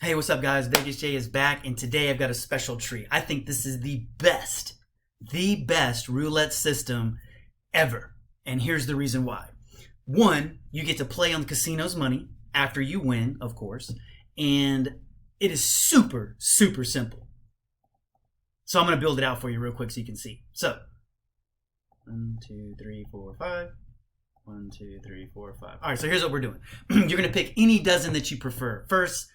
Hey, what's up guys? Vegas Jay is back, and today I've got a special treat. I think this is the best roulette system ever. And here's the reason why. One, you get to play on the casino's money after you win, of course, and it is super simple. So I'm going to build it out for you real quick so you can see. So, 1, 2, 3, 4, 5. 1, 2, 3, 4, 5. All right, so here's what we're doing. You're going to pick any dozen that you prefer. First,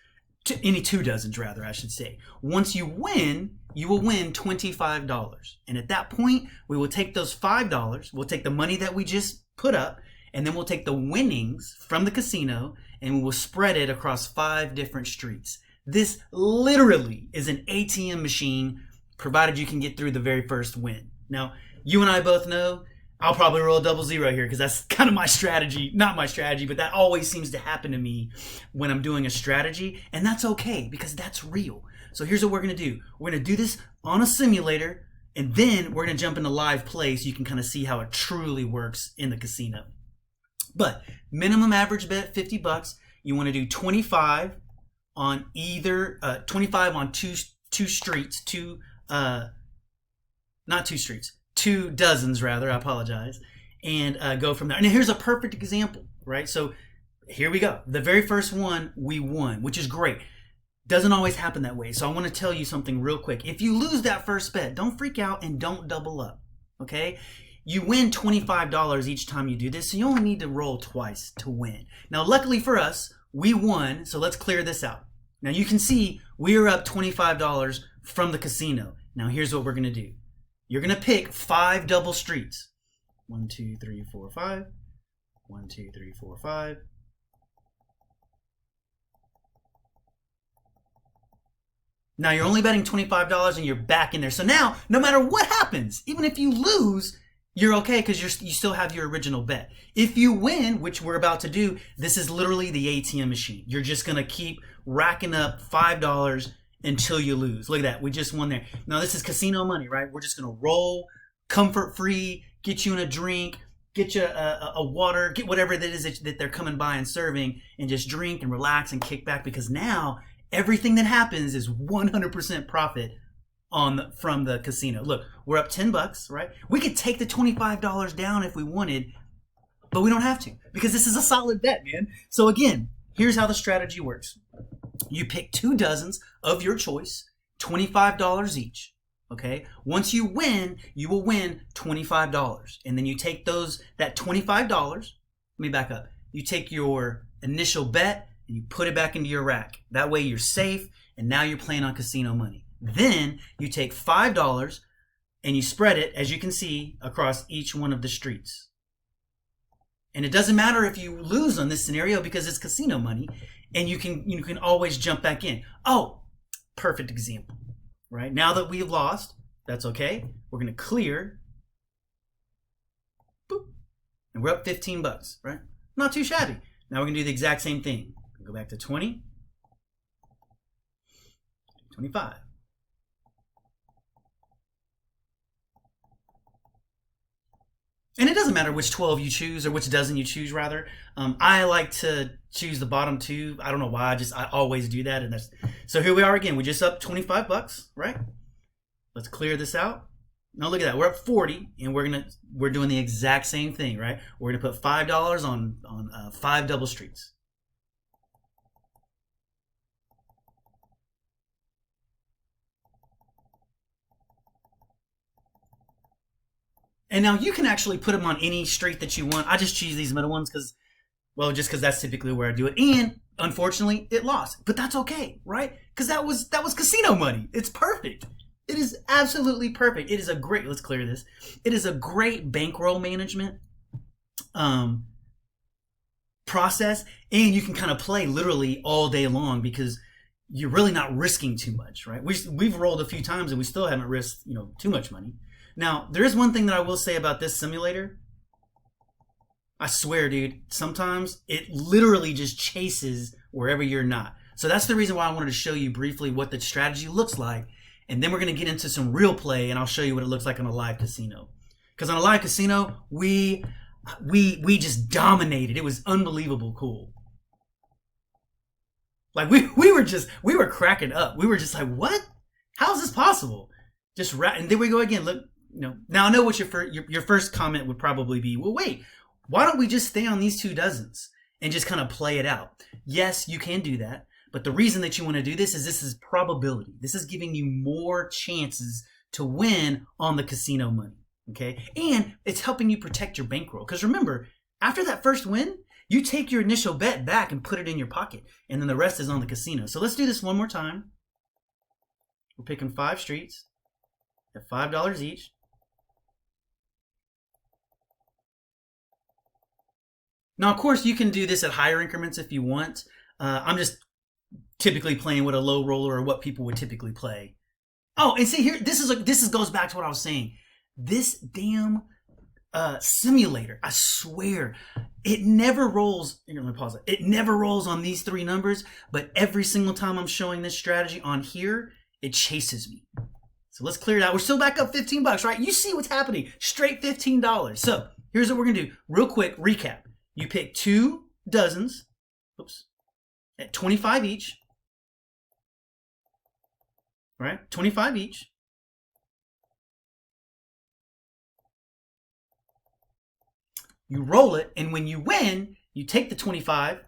any 2 dozens rather, I should say. Once you win, you will win $25. And at that point, we will take those $5, we'll take the money that we just put up, and then we'll take the winnings from the casino and we will spread it across 5 different streets. This literally is an ATM machine, provided you can get through the very first win. Now, you and I both know I'll probably roll a double zero here because that's kind of my strategy. Not my strategy, but that always seems to happen to me when I'm doing a strategy. And that's okay because that's real. So here's what we're going to do. We're going to do this on a simulator, and then we're going to jump into live play so you can kind of see how it truly works in the casino. But minimum average bet, 50 bucks. You want to do 25 on either, 25 on two streets, not 2 streets. 2 dozens rather, I apologize, and go from there. And here's a perfect example, right? So here we go. The very first one we won, which is great. Doesn't always happen that way. So I want to tell you something real quick. If you lose that first bet, don't freak out and don't double up, okay? You win $25 each time you do this, so you only need to roll twice to win. Now, luckily for us, we won, so let's clear this out. Now, you can see we are up $25 from the casino. Now, here's what we're going to do. You're going to pick 5 double streets. 1, 2, 3, 4, 5. 1, 2, 3, 4, 5. Now you're only betting $25 and you're back in there. So now, no matter what happens, even if you lose, you're okay because you still have your original bet. If you win, which we're about to do, this is literally the ATM machine. You're just going to keep racking up $5 until you lose. Look at that. We just won there. Now, this is casino money, right? We're just going to roll comfort free, get you in a drink, get you a water, get whatever that is that they're coming by and serving, and just drink and relax and kick back, because now everything that happens is 100% profit from the casino. Look, we're up 10 bucks, right? We could take the $25 down if we wanted, but we don't have to because this is a solid bet, man. So again, here's how the strategy works. You pick 2 dozens of your choice, $25 each, okay? Once you win, you will win $25. And then you take that $25, let me back up. You take your initial bet and you put it back into your rack. That way you're safe, and now you're playing on casino money. Then you take $5 and you spread it, as you can see, across each one of the streets. And it doesn't matter if you lose on this scenario because it's casino money, and you can always jump back in. Oh, perfect example, right? Now that we've lost, that's okay. We're going to clear. Boop. And we're up 15 bucks, right? Not too shabby. Now we're going to do the exact same thing. Go back to 20, 25. And it doesn't matter which 12 you choose, or which dozen you choose, rather. I like to choose the bottom 2. I don't know why. I always do that. And so here we are again. We just up 25 bucks, right? Let's clear this out. Now look at that. We're up 40, and we're doing the exact same thing, right? We're gonna put $5 on 5 double streets. And now you can actually put them on any street that you want. I just choose these middle ones because that's typically where I do it. And unfortunately, it lost, but that's okay, right? Because that was casino money. It's perfect. It is absolutely perfect. It is a great. Let's clear this. It is a great bankroll management process, and you can kind of play literally all day long because you're really not risking too much, right? We've rolled a few times and we still haven't risked too much money. Now, there is one thing that I will say about this simulator. I swear, dude, sometimes it literally just chases wherever you're not. So that's the reason why I wanted to show you briefly what the strategy looks like. And then we're going to get into some real play, and I'll show you what it looks like on a live casino. Because on a live casino, we just dominated. It was unbelievable cool. Like we were cracking up. We were just like, what? How is this possible? And there we go again. Look, now I know what your first comment would probably be. Well, wait, why don't we just stay on these 2 dozens and just kind of play it out? Yes, you can do that. But the reason that you want to do this is probability. This is giving you more chances to win on the casino money. Okay. And it's helping you protect your bankroll. Because remember, after that first win, you take your initial bet back and put it in your pocket. And then the rest is on the casino. So let's do this one more time. We're picking 5 streets at $5 each. Now, of course, you can do this at higher increments if you want. I'm just typically playing with a low roller or what people would typically play. Oh, and see here, this goes back to what I was saying. This damn simulator, I swear, it never rolls. Here, let me pause it. It never rolls on these 3 numbers, but every single time I'm showing this strategy on here, it chases me. So let's clear it out. We're still back up $15, right? You see what's happening. Straight $15. So here's what we're gonna do. Real quick recap. You pick 2 dozens, at 25 each. Right? 25 each. You roll it, and when you win, you take the 25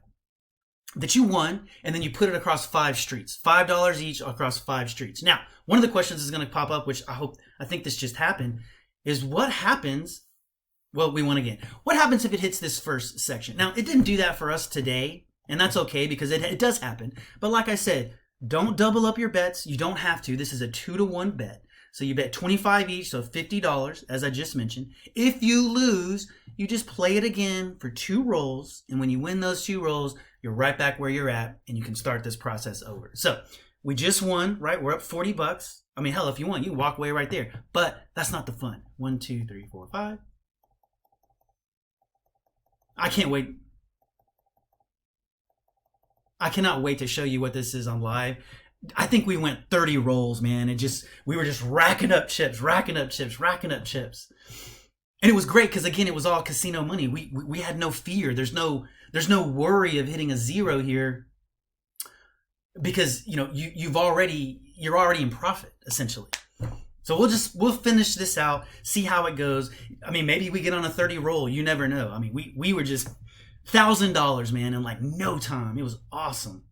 that you won, and then you put it across 5 streets. $5 each across 5 streets. Now, one of the questions is going to pop up, which I think this just happened, is what happens, well, we won again. What happens if it hits this first section? Now, it didn't do that for us today, and that's okay because it does happen. But like I said, don't double up your bets. You don't have to. This is a 2-to-1 bet. So you bet 25 each, so $50, as I just mentioned. If you lose, you just play it again for 2 rolls. And when you win those 2 rolls, you're right back where you're at, and you can start this process over. So we just won, right? We're up $40. I mean, hell, if you want, you can walk away right there. But that's not the fun. 1, 2, 3, 4, 5. I can't wait. I cannot wait to show you what this is on live. I think we went 30 rolls, man. We were just racking up chips. And it was great because, again, it was all casino money. We had no fear. There's no worry of hitting a 0 here because, you're already in profit, essentially. So we'll finish this out, see how it goes. I mean, maybe we get on a 30 roll. You never know. I mean, we were just $1,000, man, in like no time. It was awesome.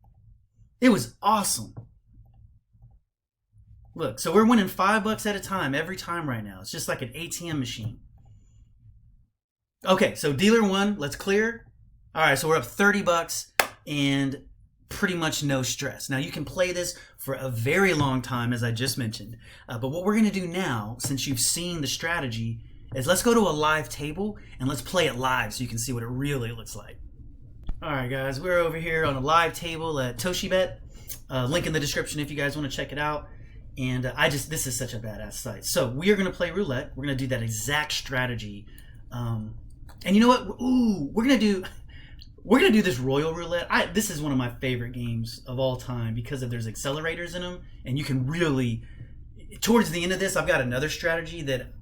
Look, so we're winning $5 at a time every time right now. It's just like an ATM machine. Okay, so dealer 1, let's clear. All right, so we're up $30 and pretty much no stress. Now you can play this for a very long time, as I just mentioned. But what we're gonna do now, since you've seen the strategy, is let's go to a live table and let's play it live so you can see what it really looks like. All right, guys, we're over here on a live table at ToshiBet. Link in the description if you guys want to check it out. And this is such a badass site. So we are going to play roulette. We're going to do that exact strategy. And you know what? Ooh, we're going to do this royal roulette. This is one of my favorite games of all time because there's accelerators in them, and you can really. Towards the end of this, I've got another strategy that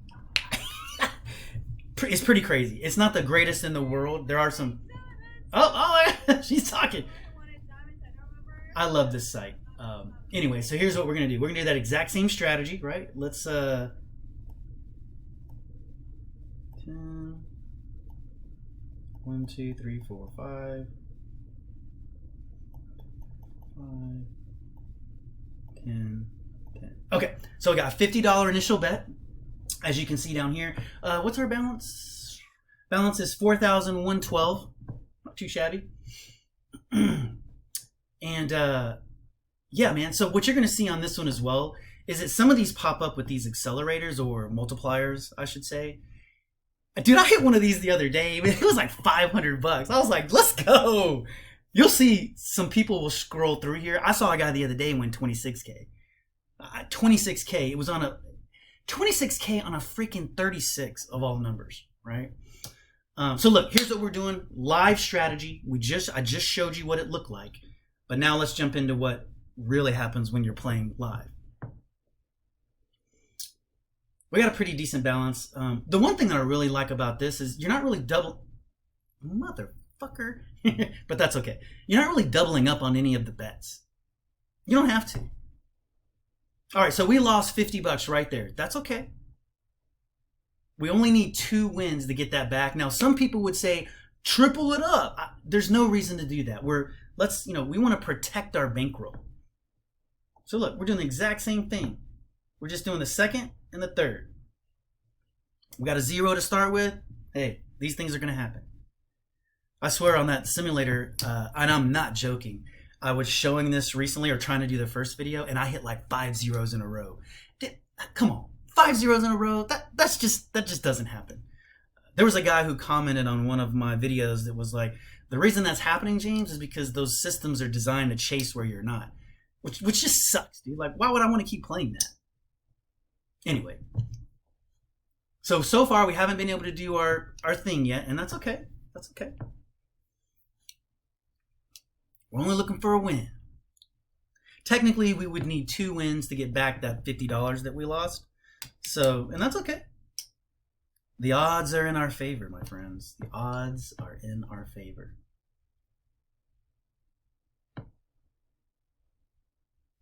it's pretty crazy. It's not the greatest in the world. There are some. Oh, she's talking. I love this site. Anyway, so here's what we're going to do. We're going to do that exact same strategy, right? Let's 10, 1, 2, 3, 4, 5, 10. Okay, so we got a $50 initial bet, as you can see down here. What's our balance? Balance is $4,112. Not too shabby. And yeah, man. So what you're going to see on this one as well is that some of these pop up with these accelerators or multipliers, I should say. Dude, I hit one of these the other day. It was like $500. I was like, let's go. You'll see some people will scroll through here. I saw a guy the other day win 26K. 26K. It was on a 26K on a freaking 36 of all numbers, right? So look, here's what we're doing. Live strategy. I just showed you what it looked like. But now let's jump into what really happens when you're playing live. We got a pretty decent balance. The one thing that I really like about this is you're not really double. Motherfucker. fucker. But that's okay. You're not really doubling up on any of the bets. You don't have to. All right, so we lost 50 bucks right there. That's okay. We only need 2 wins to get that back. Now, some people would say, triple it up. There's no reason to do that. We want to protect our bankroll. So look, we're doing the exact same thing. We're just doing the second and the third. We got a 0 to start with. Hey, these things are going to happen. I swear on that simulator, and I'm not joking, I was showing this recently or trying to do the first video, and I hit like 5 zeros in a row. Come on, 5 zeros in a row? That just doesn't happen. There was a guy who commented on one of my videos that was like, the reason that's happening, James, is because those systems are designed to chase where you're not. Which just sucks, dude. Like, why would I want to keep playing that? Anyway. So far we haven't been able to do our thing yet, and that's okay. That's okay. We're only looking for a win. Technically, we would need 2 wins to get back that $50 that we lost. And that's okay. The odds are in our favor, my friends. The odds are in our favor.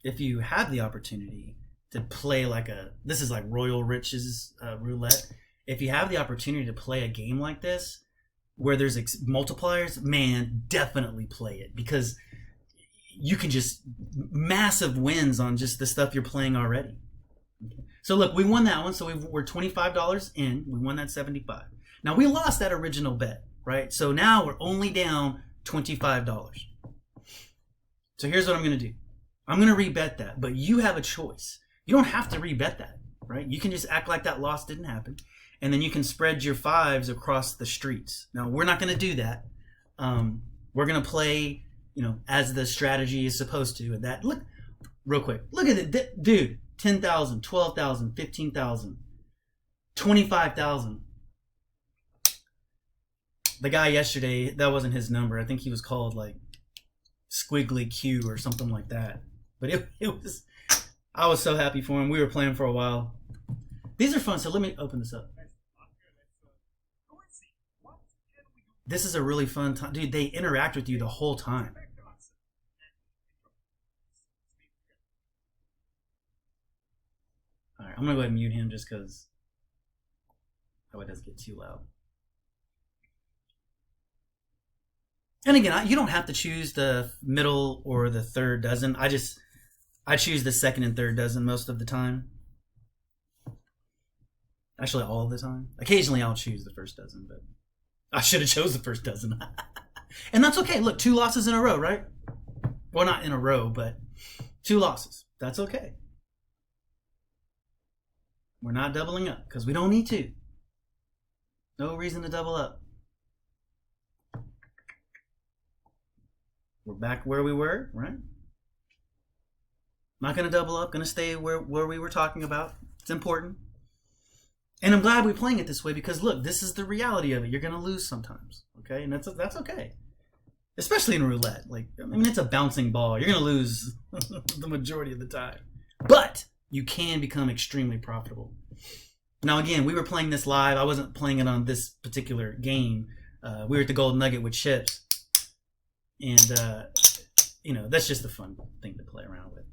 If you have the opportunity to play this is like Royal Riches Roulette. If you have the opportunity to play a game like this, where there's multipliers, man, definitely play it, because you can just massive wins on just the stuff you're playing already. Okay. So look, we won that one. So we're $25 in. We won that 75. Now we lost that original bet, right? So now we're only down $25. So here's what I'm going to do. I'm going to rebet that, but you have a choice. You don't have to rebet that, right? You can just act like that loss didn't happen, and then you can spread your 5s across the streets. Now, we're not going to do that. We're going to play, as the strategy is supposed to. And that, look, real quick, look at it, dude. 10,000, 12,000, 15,000, 25,000. The guy yesterday, that wasn't his number. I think he was called like Squiggly Q or something like that. But it was, I was so happy for him. We were playing for a while. These are fun, so let me open this up. This is a really fun time. Dude, they interact with you the whole time. All right, I'm going to go ahead and mute him just because it doesn't get too loud. And again, you don't have to choose the middle or the third dozen. I choose the second and third dozen most of the time. Actually, all the time. Occasionally, I'll choose the first dozen, but I should have chose the first dozen. And that's okay. Look, 2 losses in a row, right? Well, not in a row, but 2 losses. That's okay. We're not doubling up because we don't need to. No reason to double up. We're back where we were, right? Not going to double up. Going to stay where we were talking about. It's important. And I'm glad we're playing it this way because, look, this is the reality of it. You're going to lose sometimes, okay? And that's okay. Especially in roulette. It's a bouncing ball. You're going to lose the majority of the time. But you can become extremely profitable. Now, again, we were playing this live. I wasn't playing it on this particular game. We were at the Gold Nugget with chips. And, that's just a fun thing to play around with.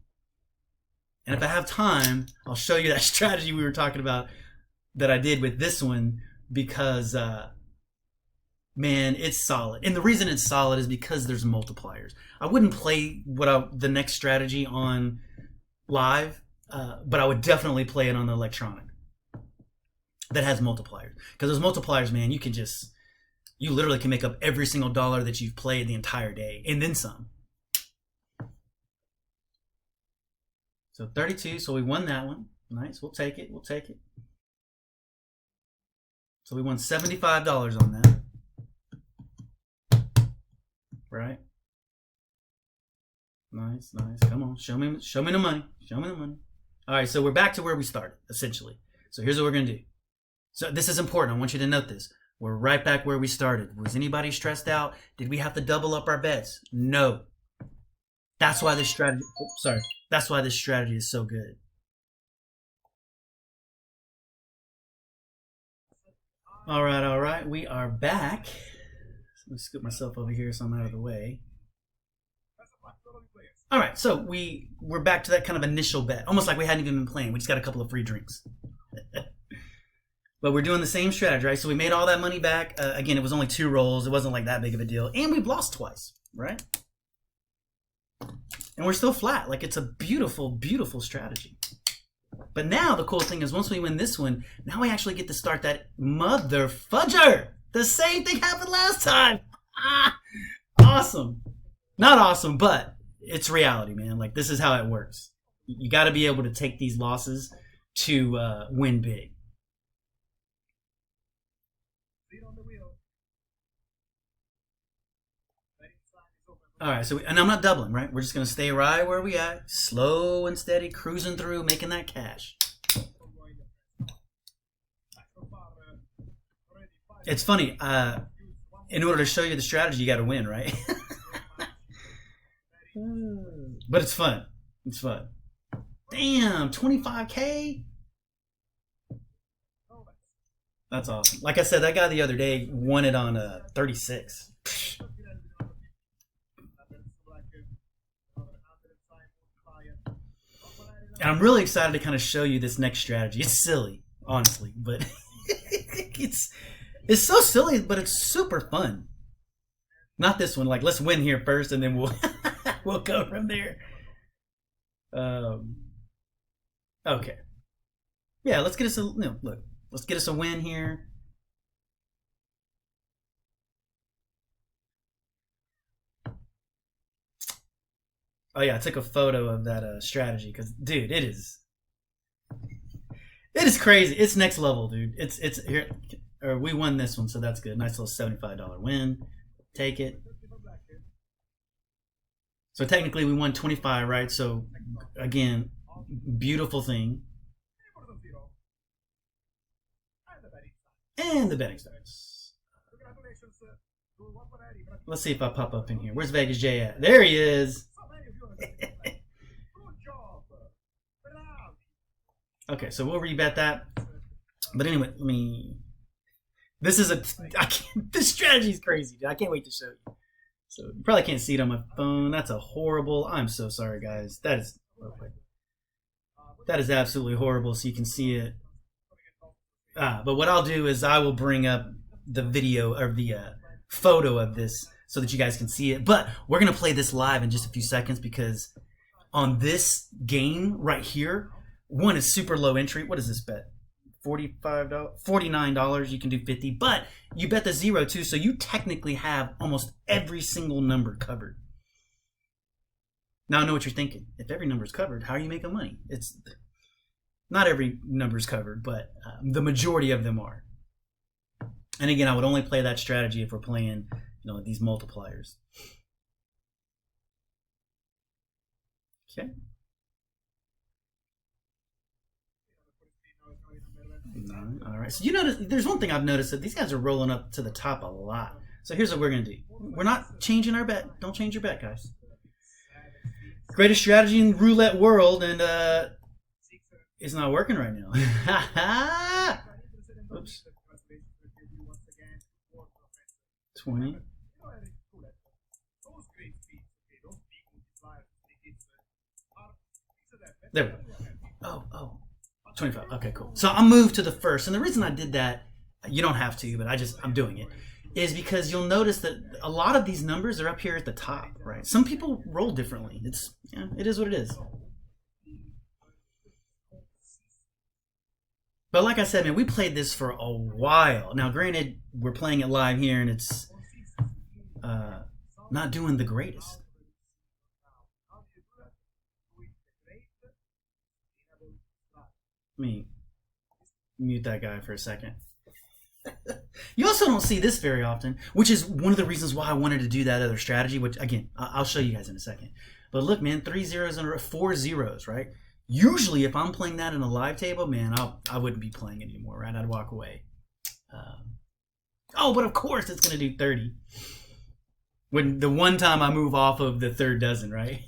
And if I have time, I'll show you that strategy we were talking about that I did with this one because, man, it's solid. And the reason it's solid is because there's multipliers. I wouldn't play the next strategy on live, but I would definitely play it on the electronic that has multipliers. Because those multipliers, man, you literally can make up every single dollar that you've played the entire day and then some. So 32, so we won that one. Nice, we'll take it. So we won $75 on that. Right? Nice. Come on, show me the money. All right, so we're back to where we started, essentially. So here's what we're gonna do. So this is important. I want you to note this. We're right back where we started. Was anybody stressed out? Did we have to double up our bets? No. That's why this strategy. That's why this strategy is so good. All right. We are back. Let me scoop myself over here so I'm out of the way. All right, so we're back to that kind of initial bet, almost like we hadn't even been playing. We just got a couple of free drinks. But we're doing the same strategy, right? So we made all that money back. Again, it was only 2 rolls. It wasn't like that big of a deal. And we've lost twice, right? And we're still flat. Like, it's a beautiful, beautiful strategy. But now the cool thing is once we win this one, now we actually get to start that mother fudger. The same thing happened last time. Awesome. Not awesome, but it's reality, man. Like, this is how it works. You got to be able to take these losses to win big. All right, so and I'm not doubling, right? We're just going to stay right where we at, slow and steady, cruising through, making that cash. It's funny. In order to show you the strategy, you got to win, right? But it's fun. It's fun. Damn, 25K? That's awesome. Like I said, that guy the other day won it on 36. And I'm really excited to kind of show you this next strategy. It's silly, honestly, but it's so silly, but it's super fun. Not this one. Like, let's win here first, and then we'll we'll go from there. Okay. Yeah, let's get us a look. Let's get us a win here. Oh yeah, I took a photo of that strategy because, dude, it is crazy. It's next level, dude. It's here. Or we won this one, so that's good. Nice little $75 win. Take it. So technically, we won 25, right? So again, beautiful thing. And the betting starts. Let's see if I pop up in here. Where's Vegas J at? There he is. Okay, so we'll rebet that. But anyway, let me. This is this strategy is crazy, dude. I can't wait to show you. So you probably can't see it on my phone. That's a horrible. I'm so sorry, guys. That is absolutely horrible. So you can see it. But what I'll do is I will bring up the video or the photo of this so that you guys can see it. But we're going to play this live in just a few seconds because on this game right here, one is super low entry. What is this bet? $45, $49. You can do 50, but you bet the 0 too, so you technically have almost every single number covered. Now I know what you're thinking. If every number is covered, how are you making money? It's not every number is covered, but the majority of them are. And again, I would only play that strategy if we're playing, these multipliers. Okay. All right. So you notice there's one thing I've noticed that these guys are rolling up to the top a lot. So here's what we're gonna do. We're not changing our bet. Don't change your bet, guys. Greatest strategy in roulette world, and it's not working right now. Oops. 20. There we go. Oh. 25. Okay, cool. So I'll move to the first. And the reason I did that, you don't have to, but I'm doing it, is because you'll notice that a lot of these numbers are up here at the top, right? Some people roll differently. It is what it is. But like I said, man, we played this for a while. Now, granted, we're playing it live here, and it's not doing the greatest. Let me mute that guy for a second. You also don't see this very often, which is one of the reasons why I wanted to do that other strategy, which, again, I'll show you guys in a second. But look, man, 3 zeros and 4 zeros, right? Usually, if I'm playing that in a live table, man, I wouldn't be playing anymore, right? I'd walk away. But of course it's going to do 30. When the one time I move off of the third dozen, right?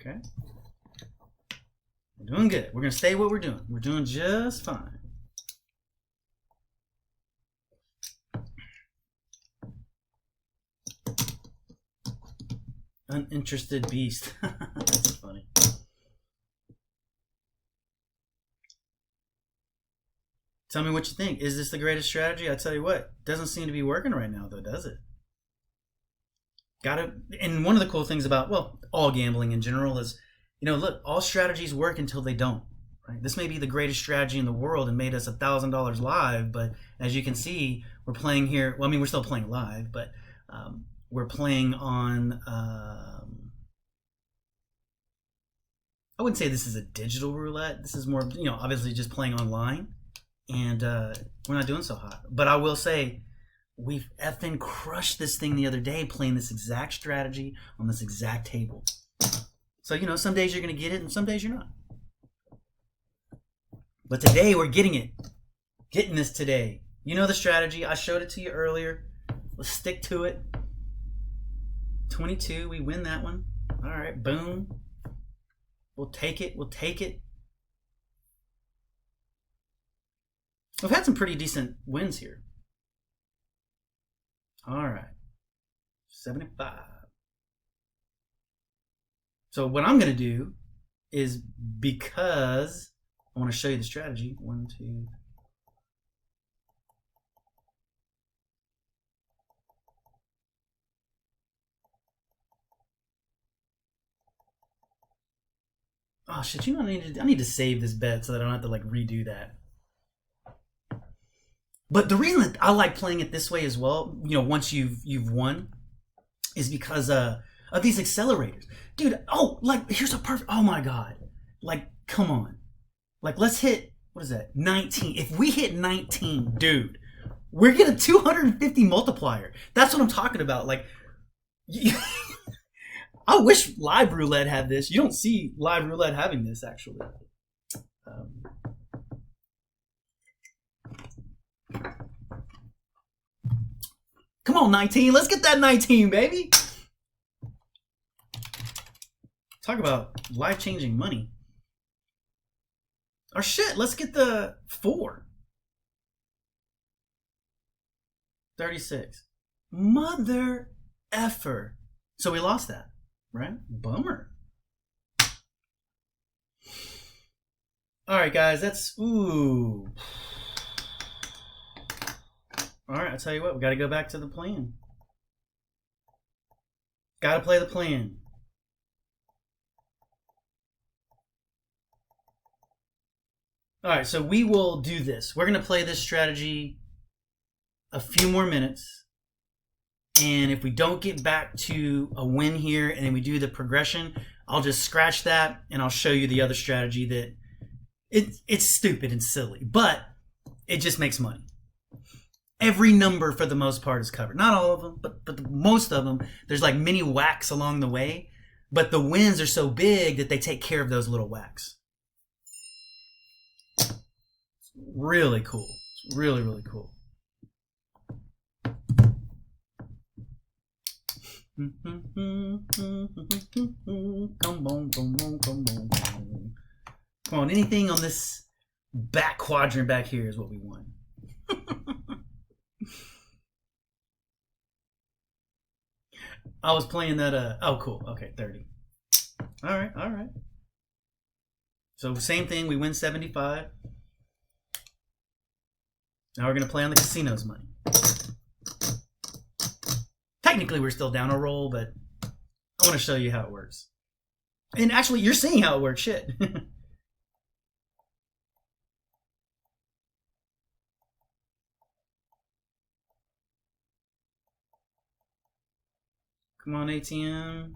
Okay. We're doing good. We're going to stay what we're doing. We're doing just fine. Uninterested beast. That's funny. Tell me what you think. Is this the greatest strategy? I tell you what, doesn't seem to be working right now, though, does it? And one of the cool things about, well, all gambling in general is, look, all strategies work until they don't. Right? This may be the greatest strategy in the world and made us $1,000 live, but as you can see, we're playing here. Well, I mean, we're still playing live, but we're playing on. I wouldn't say this is a digital roulette. This is more, obviously just playing online, and we're not doing so hot. But I will say, we've effing crushed this thing the other day playing this exact strategy on this exact table. So, some days you're going to get it and some days you're not. But today we're getting it. Getting this today. You know the strategy. I showed it to you earlier. Let's stick to it. 22. We win that one. All right. Boom. We'll take it. We'll take it. We've had some pretty decent wins here. All right. 75. So what I'm going to do is, because I want to show you the strategy. 1, 2. Oh shit! I need to save this bet so that I don't have to redo that. But the reason that I like playing it this way as well, once you've won, is because of these accelerators, dude. Oh, here's a perfect. Oh my god! Come on! Let's hit, what is that? 19. If we hit 19, dude, we're getting a 250 multiplier. That's what I'm talking about. I wish live roulette had this. You don't see live roulette having this, actually. Come on, 19. Let's get that 19, baby. Talk about life-changing money. Or shit, let's get the 4. 36. Mother effer. So we lost that, right? Bummer. All right, guys, that's, ooh. All right, I'll tell you what, we got to go back to the plan. Got to play the plan. All right, so we will do this. We're going to play this strategy a few more minutes. And if we don't get back to a win here and then we do the progression, I'll just scratch that and I'll show you the other strategy that it's stupid and silly, but it just makes money. Every number for the most part is covered. Not all of them, but most of them. There's mini whacks along the way, but the wins are so big that they take care of those little whacks. Really cool. It's really, really cool. Come on, come on, come on, come on. Come on, anything on this back quadrant back here is what we want. I was playing that, oh cool, okay, 30. All right. So same thing, we win 75. Now we're going to play on the casino's money. Technically, we're still down a roll, but I want to show you how it works. And actually, you're seeing how it works. Shit. Come on, ATM.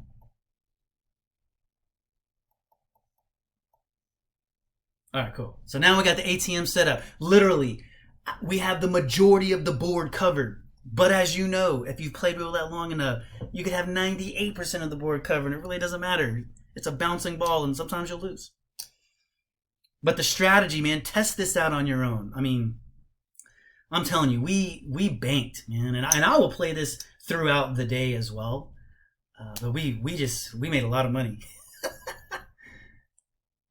All right, cool. So now we got the ATM set up. Literally, we have the majority of the board covered. But as you know, if you've played roulette long enough, you could have 98% of the board covered. It really doesn't matter. It's a bouncing ball, and sometimes you'll lose. But the strategy, man, test this out on your own. I mean, I'm telling you, we banked, man. And I will play this throughout the day as well. But we made a lot of money.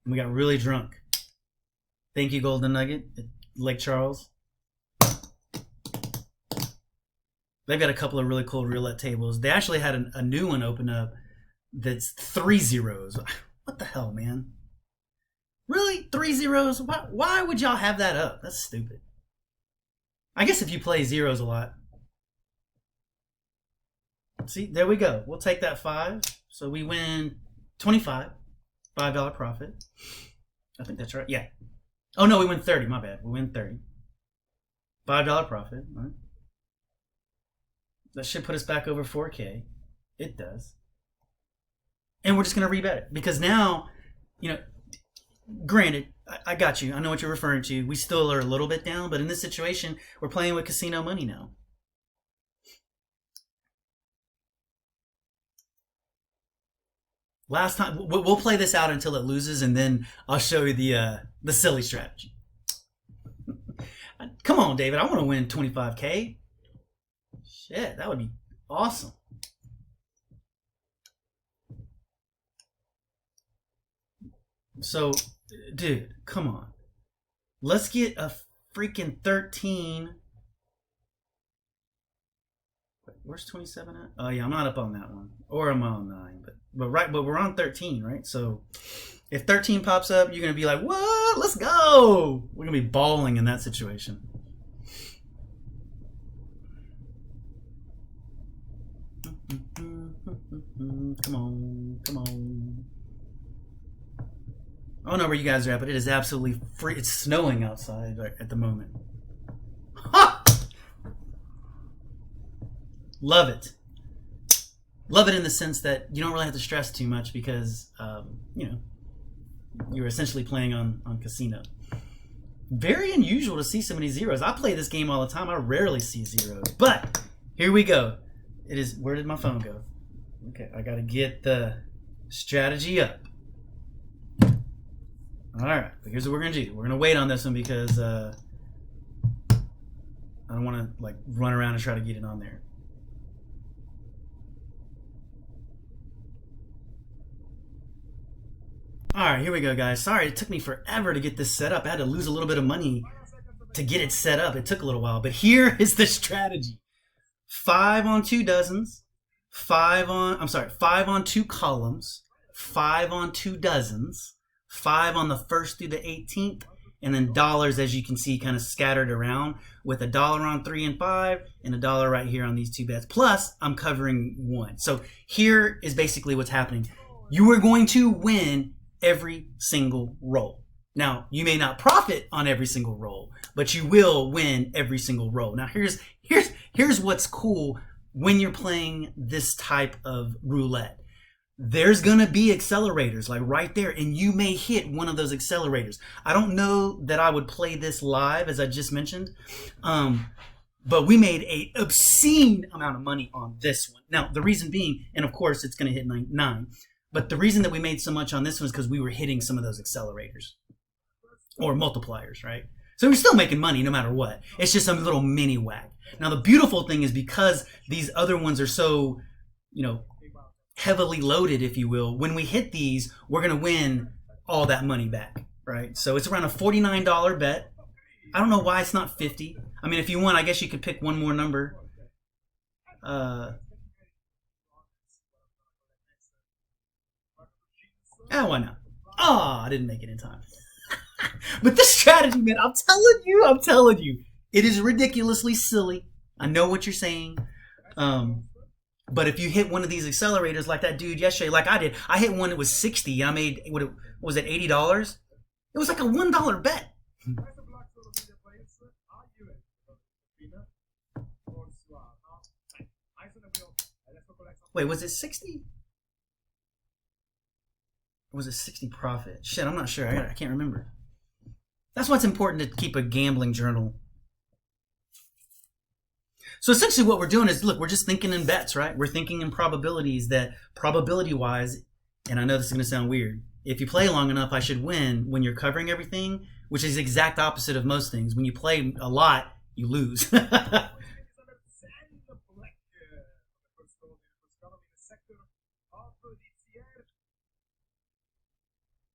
And we got really drunk. Thank you, Golden Nugget at Lake Charles. They've got a couple of really cool roulette tables. They actually had a new one open up that's 3 zeros. What the hell, man? Really? 3 zeros? Why would y'all have that up? That's stupid. I guess if you play zeros a lot. See, there we go. We'll take that 5. So we win 25. $5 profit. I think that's right. Yeah. Oh, no, we win 30. My bad. We win 30. $5 profit. All right. That should put us back over 4K. It does. And we're just going to rebet it. Because now, you know, granted, I got you. I know what you're referring to. We still are a little bit down. But in this situation, we're playing with casino money now. Last time, we'll play this out until it loses, and then I'll show you the silly strategy. Come on, David. I want to win 25K. Shit, that would be awesome. So, dude, come on. Let's get a freaking 13. Wait, where's 27 at? Oh, yeah, I'm not up on that one. Or I'm on 9. But we're on 13, right? So if 13 pops up, you're going to be like, what? Let's go. We're going to be balling in that situation. Come on. Come on. I don't know where you guys are at, but it is absolutely free. It's snowing outside at the moment. Ha! Love it. Love it in the sense that you don't really have to stress too much because, you know, you're essentially playing on casino. Very unusual to see so many zeros. I play this game all the time. I rarely see zeros. But here we go. It is. Where did my phone go? Okay, I got to get the strategy up. All right, but here's what we're going to do. We're going to wait on this one because I don't want to like run around and try to get it on there. All right, here we go, guys. Sorry, it took me forever to get this set up. I had to lose a little bit of money to get it set up. It took a little while, but here is the strategy. 5 on 2 dozens, 5 on 2 columns, 5 on 2 dozens, 5 on the 1st through the 18th, and then dollars, as you can see, kind of scattered around with $1 on 3 and 5 and $1 right here on these 2 bets. Plus, I'm covering 1. So here is basically what's happening. You are going to win every single roll. Now, you may not profit on every single roll, but you will win every single roll. Now, here's what's cool when you're playing this type of roulette. There's going to be accelerators like right there, and you may hit one of those accelerators. I don't know that I would play this live, as I just mentioned, but we made an obscene amount of money on this one. Now, the reason being, and of course, it's going to hit 9, but the reason that we made so much on this one is because we were hitting some of those accelerators or multipliers, right? So we're still making money no matter what. It's just a little mini whack. Now, the beautiful thing is because these other ones are so, you know, heavily loaded, if you will, when we hit these, we're going to win all that money back, right? So it's around a $49 bet. I don't know why it's not 50. I mean, if you want, I guess you could pick one more number. Why not? Oh, I didn't make it in time. But this strategy, man, I'm telling you, it is ridiculously silly. I know what you're saying. But if you hit one of these accelerators like that dude yesterday, like I did, I hit one that was 60. I made, what was it, $80? It was like a $1 bet. Wait, was it 60? Or was it 60 profit? Shit, I'm not sure. I can't remember. That's why it's important to keep a gambling journal. So essentially what we're doing is, look, we're just thinking in bets, right? We're thinking in probabilities that probability-wise, and I know this is going to sound weird, if you play long enough, I should win when you're covering everything, which is the exact opposite of most things. When you play a lot, you lose.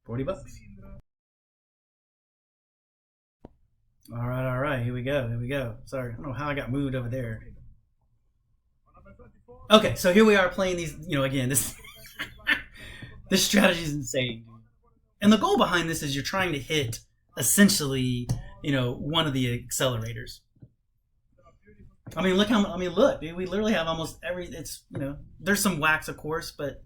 40 bucks. All right, here we go. Sorry, I don't know how I got moved over there. Okay, so here we are playing these, you know, again, this This strategy is insane, dude. And the goal behind this is you're trying to hit essentially, one of the accelerators. I mean, look, dude, we literally have almost every. It's there's some wax, of course, but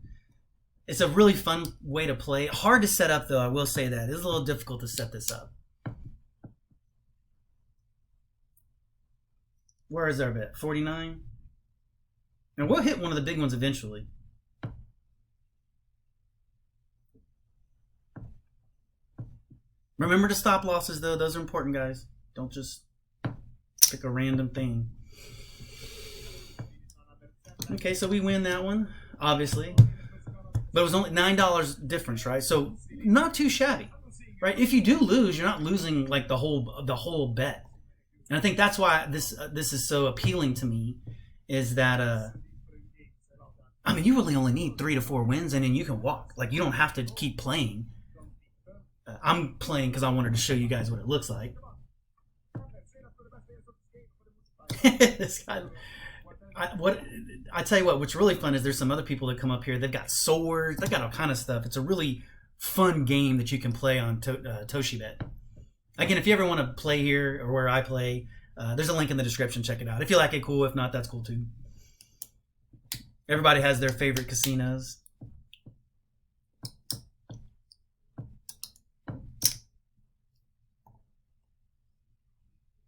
it's a really fun way to play. Hard to set up, though. I will say that it's a little difficult to set this up. Where is our bet? 49. And we'll hit one of the big ones eventually. Remember to stop losses, though. Those are important, guys. Don't just pick a random thing. Okay, so we win that one, obviously. But it was only $9 difference, right? So not too shabby, right? If you do lose, you're not losing like the whole bet. And I think that's why this is so appealing to me, is that I mean, you really only need 3 to 4 wins, and then you can walk. Like, you don't have to keep playing. I'm playing because I wanted to show you guys what it looks like. This guy, I tell you what, what's really fun is there's some other people that come up here. They've got swords. They've got all kind of stuff. It's a really fun game that you can play on ToshiBet. Again, if you ever want to play here or where I play, there's a link in the description. Check it out. If you like it, cool. If not, that's cool too. Everybody has their favorite casinos.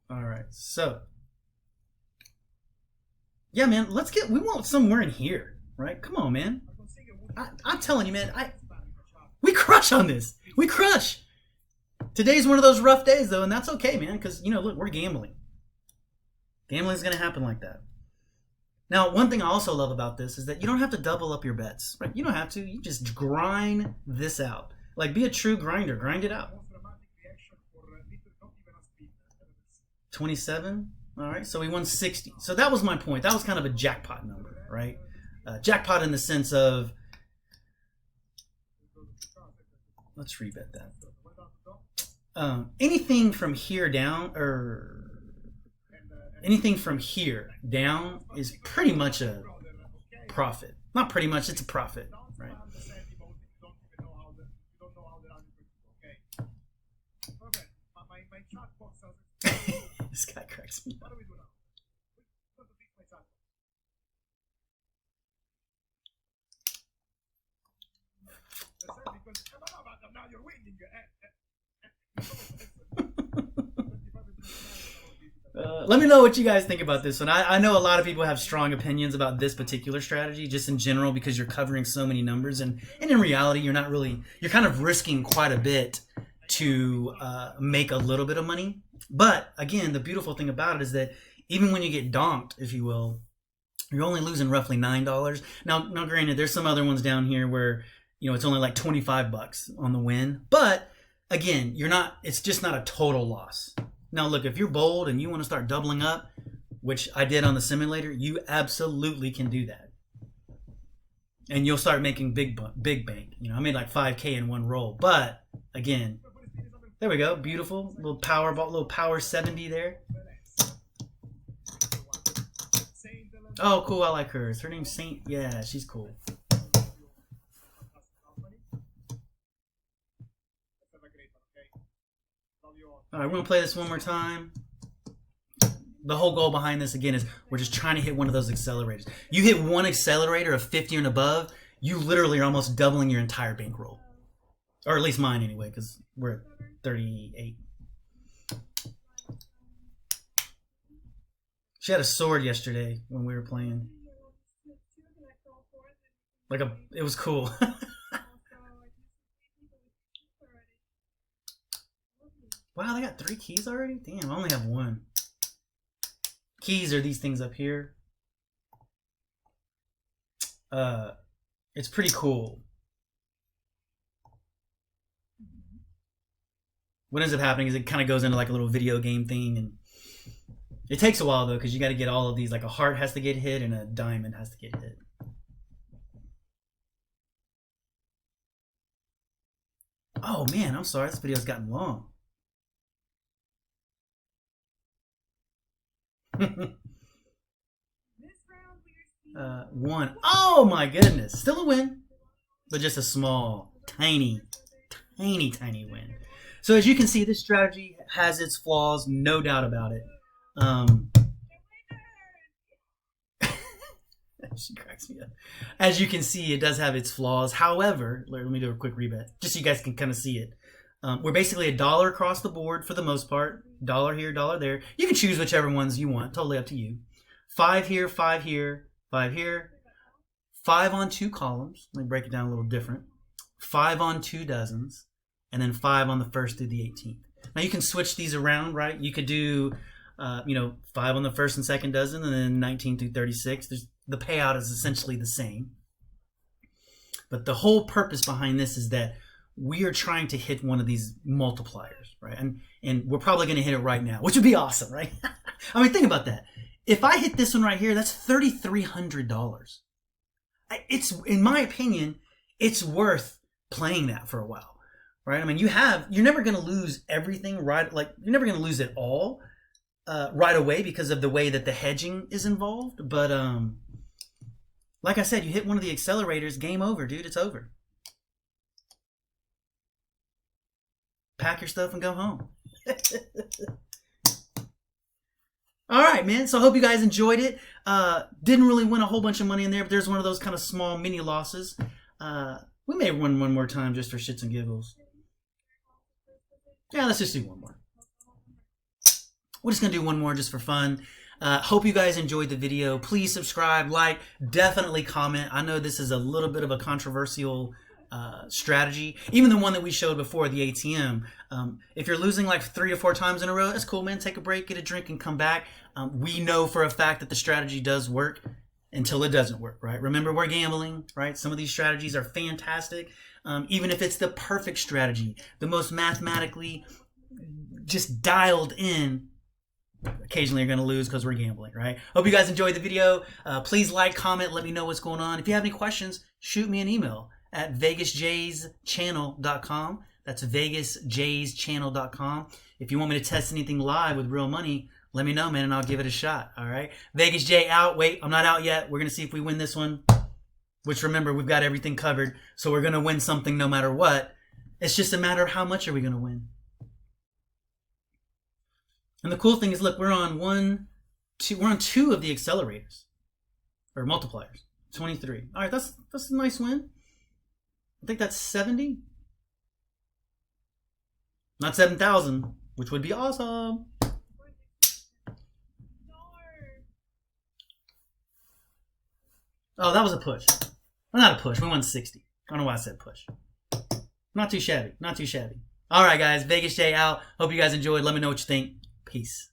All right, so yeah, man, we want somewhere in here, right? Come on, man. I'm telling you, man, we crush on this. We crush. Today's one of those rough days, though, and that's okay, man, because, look, we're gambling. Gambling's going to happen like that. Now, one thing I also love about this is that you don't have to double up your bets, right? You don't have to. You just grind this out. Like, be a true grinder. Grind it out. 27. All right, so we won 60. So that was my point. That was kind of a jackpot number, right? Jackpot in the sense of, let's rebet that. Anything from here down, or anything from here down, is pretty much a profit. Not pretty much, it's a profit, right? This guy cracks me up. Let me know what you guys think about this one. I know a lot of people have strong opinions about this particular strategy, just in general, because you're covering so many numbers, and in reality, you're kind of risking quite a bit to make a little bit of money. But again, the beautiful thing about it is that even when you get donked, if you will, you're only losing roughly $9. Now, granted, there's some other ones down here where it's only like $25 on the win. But again, it's just not a total loss. Now, look, if you're bold and you want to start doubling up, which I did on the simulator, you absolutely can do that. And you'll start making big bank. I made like 5K in one roll. But again, there we go. Beautiful. Little power 70 there. Oh, cool. I like her. Is her name Saint? Yeah, she's cool. All right, we're going to play this one more time. The whole goal behind this, again, is we're just trying to hit one of those accelerators. You hit one accelerator of 50 and above, you literally are almost doubling your entire bankroll. Or at least mine anyway, because we're at 38. She had a sword yesterday when we were playing. It was cool. Wow, they got 3 keys already? Damn, I only have 1. Keys are these things up here. It's pretty cool. What ends up happening is it kind of goes into like a little video game thing, and it takes a while though, because you got to get all of these. Like a heart has to get hit and a diamond has to get hit. Oh man, I'm sorry, this video's gotten long. One. Oh my goodness, still a win. but just a small, tiny win. So as you can see, this strategy has its flaws, no doubt about it. She cracks me up. As you can see, it does have its flaws. However, let me do a quick rebet, just so you guys can kind of see it. We're basically $1 across the board for the most part. $1 here, $1 there. You can choose whichever ones you want. Totally up to you. 5 here, 5 here, 5 here. 5 on 2 columns. Let me break it down a little different. 5 on 2 dozens. And then 5 on the 1st through the 18th. Now you can switch these around, right? You could do, 5 on the 1st and 2nd dozen, and then 19 through 36. The payout is essentially the same. But the whole purpose behind this is that we are trying to hit one of these multipliers, right? And we're probably going to hit it right now, which would be awesome, right? I mean, think about that. If I hit this one right here, that's $3,300. It's, in my opinion, it's worth playing that for a while, right? I mean, you're never going to lose everything, right? Like, you're never going to lose it all right away because of the way that the hedging is involved. But like I said, you hit one of the accelerators, game over, dude. It's over. Pack your stuff and go home. All right, man. So I hope you guys enjoyed it. Didn't really win a whole bunch of money in there, but there's one of those kind of small mini losses. We may win one more time just for shits and giggles. Yeah, let's just do one more. We're just going to do one more just for fun. Hope you guys enjoyed the video. Please subscribe, like, definitely comment. I know this is a little bit of a controversial strategy. Even the one that we showed before, the ATM. If you're losing like 3 or 4 times in a row, that's cool, man. Take a break, get a drink, and come back. We know for a fact that the strategy does work until it doesn't work, right? Remember, we're gambling, right? Some of these strategies are fantastic. Even if it's the perfect strategy, the most mathematically just dialed in, occasionally you're going to lose because we're gambling, right? Hope you guys enjoyed the video. Please like, comment, let me know what's going on. If you have any questions, shoot me an email at vegasjayschannel.com. That's vegasjayschannel.com. If you want me to test anything live with real money, let me know, man, and I'll give it a shot. All right. Vegas Jay out. Wait, I'm not out yet. We're going to see if we win this one, which, remember, we've got everything covered. So we're going to win something no matter what. It's just a matter of how much are we going to win. And the cool thing is, look, we're on 2 of the accelerators or multipliers. 23. All right, that's a nice win. I think that's 70. Not 7,000, which would be awesome. Oh, that was a push. Well, not a push. We won 60. I don't know why I said push. Not too shabby. Not too shabby. All right, guys. Vegas Jay out. Hope you guys enjoyed. Let me know what you think. Peace.